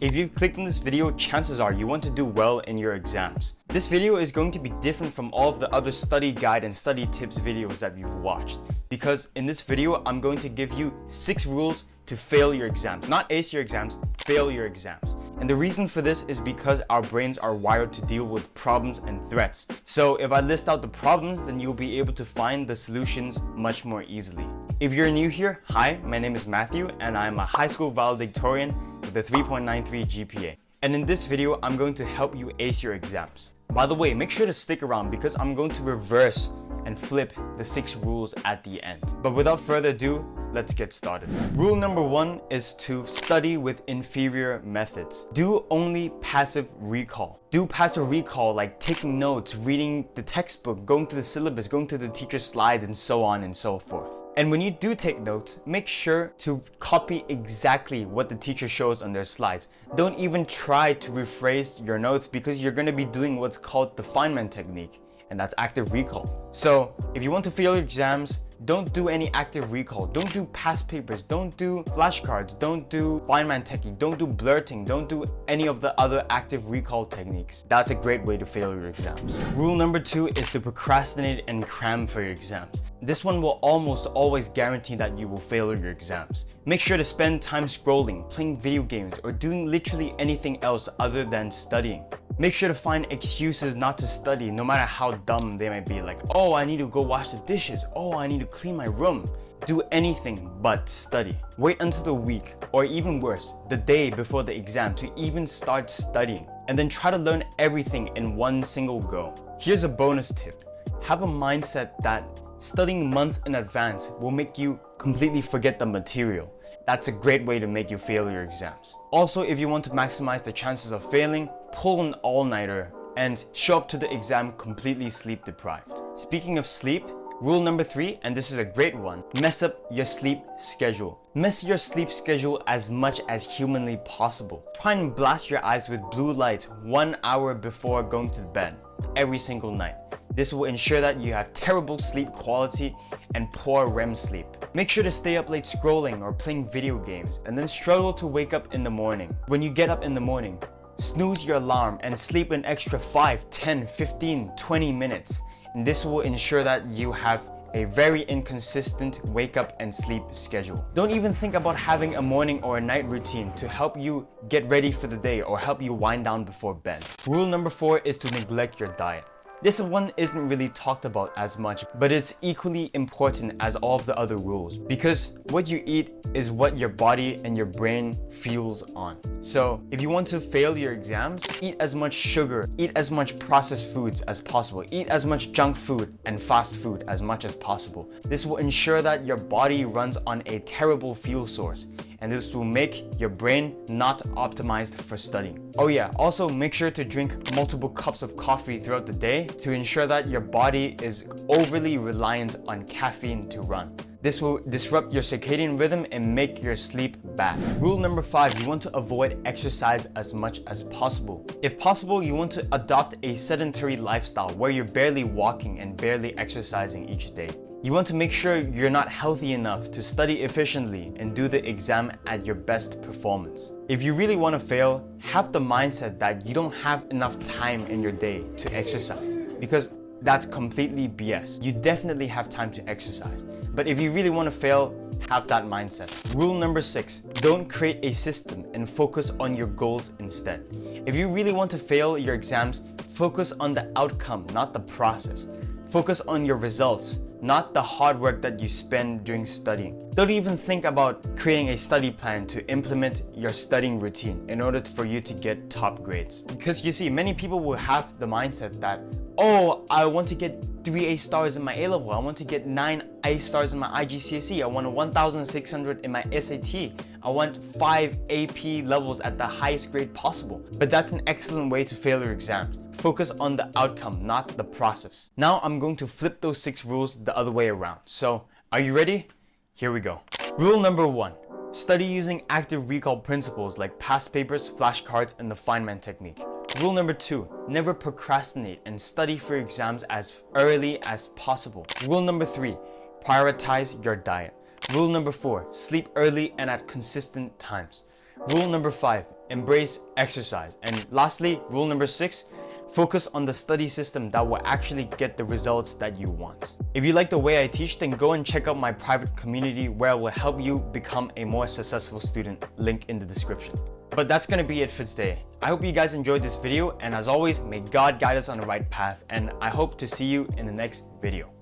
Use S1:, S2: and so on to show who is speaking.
S1: If you've clicked on this video, chances are you want to do well in your exams. This video is going to be different from all of the other study guide and study tips videos that you've watched, because in this video, I'm going to give you 6 rules to fail your exams. Not ace your exams, fail your exams. And the reason for this is because our brains are wired to deal with problems and threats. So if I list out the problems, then you'll be able to find the solutions much more easily. If you're new here, hi, my name is Matthew and I'm a high school valedictorian with a 3.93 GPA. And in this video, I'm going to help you ace your exams. By the way, make sure to stick around because I'm going to reverse and flip the 6 rules at the end. But without further ado, let's get started. Rule number 1 is to study with inferior methods. Do only passive recall. Do passive recall like taking notes, reading the textbook, going to the syllabus, going to the teacher's slides, and so on and so forth. And when you do take notes, make sure to copy exactly what the teacher shows on their slides. Don't even try to rephrase your notes because you're going to be doing what's called the Feynman technique, and that's active recall. So if you want to fail your exams, don't do any active recall. Don't do past papers. Don't do flashcards. Don't do Feynman technique. Don't do blurting. Don't do any of the other active recall techniques. That's a great way to fail your exams. Rule number 2 is to procrastinate and cram for your exams. This one will almost always guarantee that you will fail your exams. Make sure to spend time scrolling, playing video games, or doing literally anything else other than studying. Make sure to find excuses not to study, no matter how dumb they might be. Like, oh, I need to go wash the dishes. Oh, I need to clean my room. Do anything but study. Wait until the week, or even worse, the day before the exam to even start studying. And then try to learn everything in one single go. Here's a bonus tip. Have a mindset that studying months in advance will make you completely forget the material. That's a great way to make you fail your exams. Also, if you want to maximize the chances of failing, pull an all-nighter and show up to the exam completely sleep deprived. Speaking of sleep, rule number 3, and this is a great one, mess up your sleep schedule. Mess your sleep schedule as much as humanly possible. Try and blast your eyes with blue light 1 hour before going to bed every single night. This will ensure that you have terrible sleep quality and poor REM sleep. Make sure to stay up late scrolling or playing video games and then struggle to wake up in the morning. When you get up in the morning, snooze your alarm and sleep an extra 5, 10, 15, 20 minutes. And this will ensure that you have a very inconsistent wake up and sleep schedule. Don't even think about having a morning or a night routine to help you get ready for the day or help you wind down before bed. Rule number 4 is to neglect your diet. This one isn't really talked about as much, but it's equally important as all of the other rules because what you eat is what your body and your brain feels on. So if you want to fail your exams, eat as much sugar, eat as much processed foods as possible, eat as much junk food and fast food as much as possible. This will ensure that your body runs on a terrible fuel source, and this will make your brain not optimized for studying. Oh yeah, also make sure to drink multiple cups of coffee throughout the day to ensure that your body is overly reliant on caffeine to run. This will disrupt your circadian rhythm and make your sleep bad. Rule number 5, you want to avoid exercise as much as possible. If possible, you want to adopt a sedentary lifestyle where you're barely walking and barely exercising each day. You want to make sure you're not healthy enough to study efficiently and do the exam at your best performance. If you really want to fail, have the mindset that you don't have enough time in your day to exercise, because that's completely BS. You definitely have time to exercise. But if you really want to fail, have that mindset. Rule number 6, don't create a system and focus on your goals instead. If you really want to fail your exams, focus on the outcome, not the process. Focus on your results, not the hard work that you spend during studying. Don't even think about creating a study plan to implement your studying routine in order for you to get top grades. Because you see, many people will have the mindset that, oh, I want to get 3 A stars in my A level, I want to get 9 A stars in my IGCSE, I want a 1,600 in my SAT, I want 5 AP levels at the highest grade possible. But that's an excellent way to fail your exams. Focus on the outcome, not the process. Now I'm going to flip those 6 rules the other way around. So, are you ready? Here we go. Rule number 1. Study using active recall principles like past papers, flashcards, and the Feynman technique. Rule number 2, never procrastinate and study for exams as early as possible. Rule number 3, prioritize your diet. Rule number 4, sleep early and at consistent times. Rule number 5, embrace exercise. And lastly, rule number 6, focus on the study system that will actually get the results that you want. If you like the way I teach, then go and check out my private community where I will help you become a more successful student. Link in the description. But that's gonna be it for today. I hope you guys enjoyed this video, and as always, may God guide us on the right path, and I hope to see you in the next video.